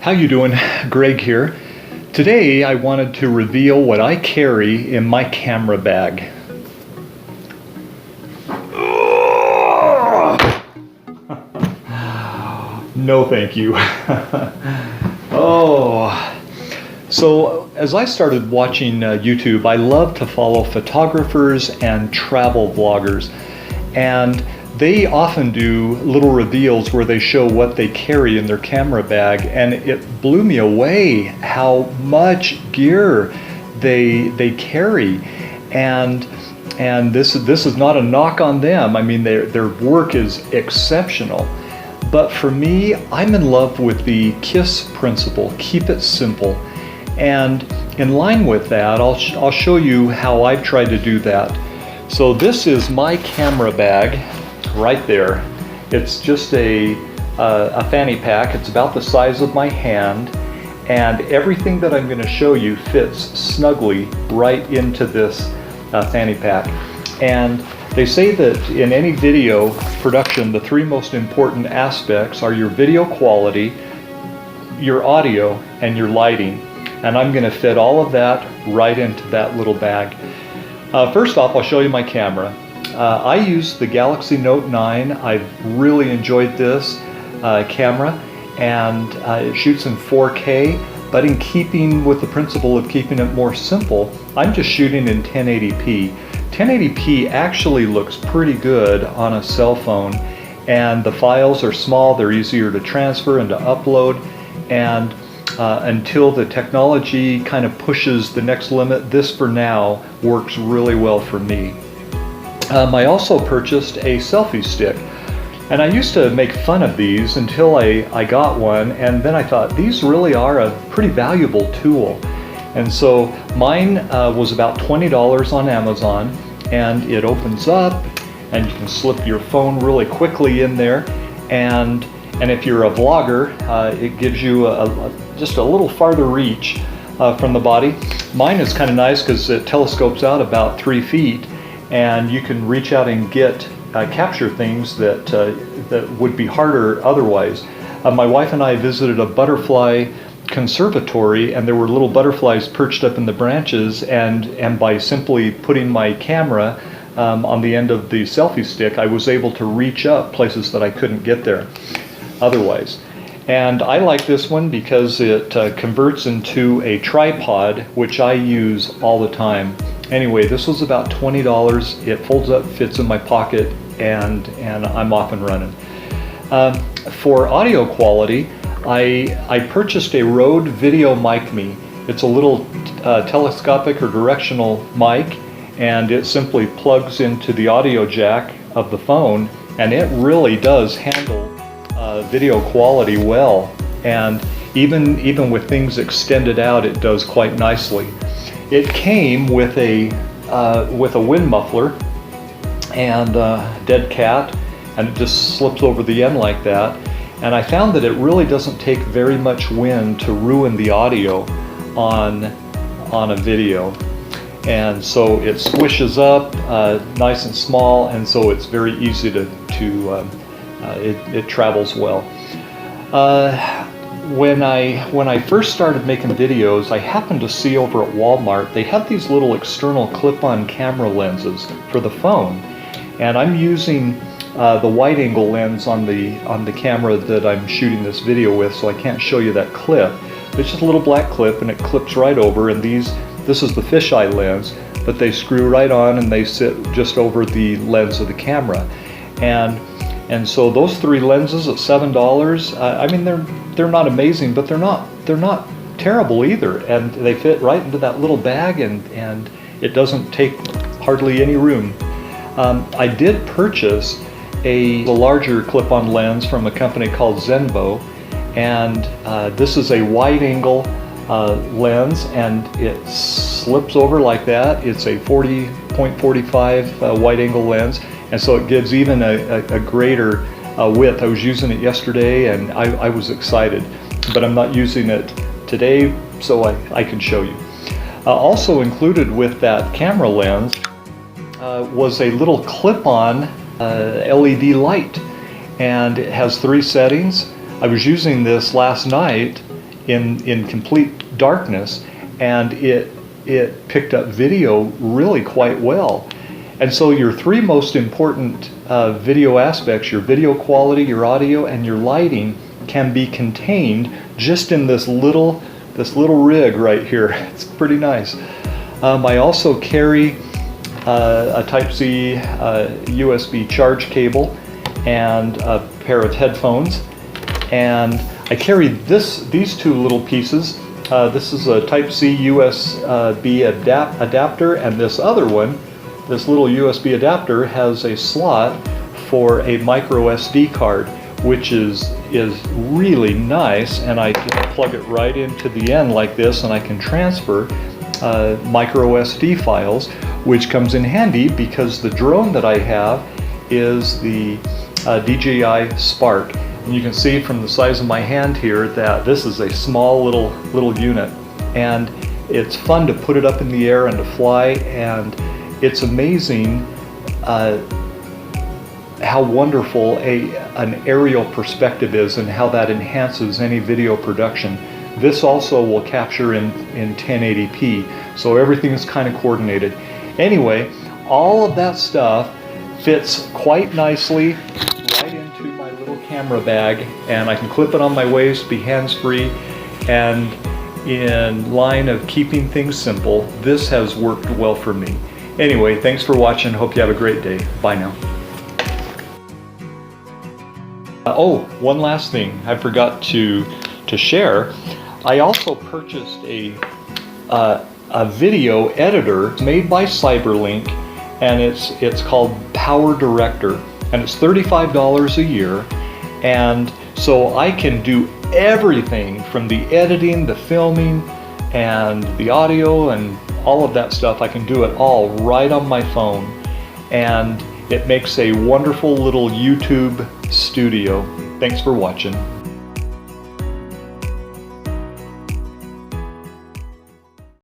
How you doing? Greg here. Today I wanted to reveal what I carry in my camera bag. No thank you. So as I started watching YouTube, I love to follow photographers and travel vloggers, and they often do little reveals where they show what they carry in their camera bag, and it blew me away how much gear they carry. And this is not a knock on them. I mean, their work is exceptional. But for me, I'm in love with the KISS principle, keep it simple. And in line with that, I'll show you how I've tried to do that. So this is my camera bag right there. It's just a fanny pack. It's about the size of my hand, and everything that I'm going to show you fits snugly right into this fanny pack. And they say that in any video production, the three most important aspects are your video quality, your audio, and your lighting. And I'm going to fit all of that right into that little bag. First off, I'll show you my camera. I use the Galaxy Note 9. I've really enjoyed this camera, and it shoots in 4K, but in keeping with the principle of keeping it more simple, I'm just shooting in 1080p. 1080p actually looks pretty good on a cell phone, and the files are small, they're easier to transfer and to upload, and until the technology kind of pushes the next limit, this for now works really well for me. I also purchased a selfie stick, and I used to make fun of these until I got one, and then I thought these really are a pretty valuable tool. And so mine was about $20 on Amazon, and it opens up and you can slip your phone really quickly in there, and if you're a vlogger, it gives you just a little farther reach from the body. Mine is kind of nice because it telescopes out about 3 feet, and you can reach out and capture things that would be harder otherwise. My wife and I visited a butterfly conservatory, and there were little butterflies perched up in the branches, and by simply putting my camera on the end of the selfie stick, I was able to reach up places that I couldn't get there otherwise. And I like this one because it converts into a tripod, which I use all the time. Anyway, this was about $20. It folds up, fits in my pocket, and I'm off and running. For audio quality, I purchased a Rode Video Mic Me. It's a little telescopic or directional mic, and it simply plugs into the audio jack of the phone, and it really does handle video quality well. And even with things extended out, it does quite nicely. It came with a wind muffler and a dead cat, and it just slips over the end like that. And I found that it really doesn't take very much wind to ruin the audio on a video. And so it squishes up nice and small, and so it's very easy it travels well. When I first started making videos, I happened to see over at Walmart, they have these little external clip-on camera lenses for the phone. And I'm using the wide angle lens on the camera that I'm shooting this video with, so I can't show you that clip. It's just a little black clip, and it clips right over, and this is the fisheye lens, but they screw right on and they sit just over the lens of the camera. And so those three lenses at $7, I mean, they're not amazing, but they're not terrible either, and they fit right into that little bag, and it doesn't take hardly any room. I did purchase a larger clip-on lens from a company called Zenvo, and this is a wide-angle lens, and it slips over like that. It's a 40.45 wide-angle lens, and so it gives even a greater width. I was using it yesterday, and I was excited, but I'm not using it today, so I can show you. Also included with that camera lens was a little clip-on LED light, and it has 3 settings. I was using this last night in complete darkness, and it picked up video really quite well. And so your three most important video aspects, your video quality, your audio, and your lighting, can be contained just in this little rig right here. It's pretty nice. I also carry a Type-C USB charge cable and a pair of headphones, and I carry these two little pieces. This is a Type-C USB adapter, and this other one, this little USB adapter, has a slot for a micro SD card, which is really nice, and I just plug it right into the end like this, and I can transfer micro SD files, which comes in handy because the drone that I have is the DJI Spark. And you can see from the size of my hand here that this is a small little unit, and it's fun to put it up in the air and to fly, and it's amazing how wonderful an aerial perspective is and how that enhances any video production. This also will capture in 1080p, so everything is kind of coordinated. Anyway, all of that stuff fits quite nicely right into my little camera bag, and I can clip it on my waist, be hands-free, and in line of keeping things simple, this has worked well for me. Anyway, thanks for watching. Hope you have a great day. Bye now. Oh, one last thing I forgot to share. I also purchased a video editor made by Cyberlink, and it's called Power Director, and it's $35 a year, and so I can do everything from the editing, the filming, and the audio, and all of that stuff. I can do it all right on my phone, and it makes a wonderful little YouTube studio. Thanks for watching.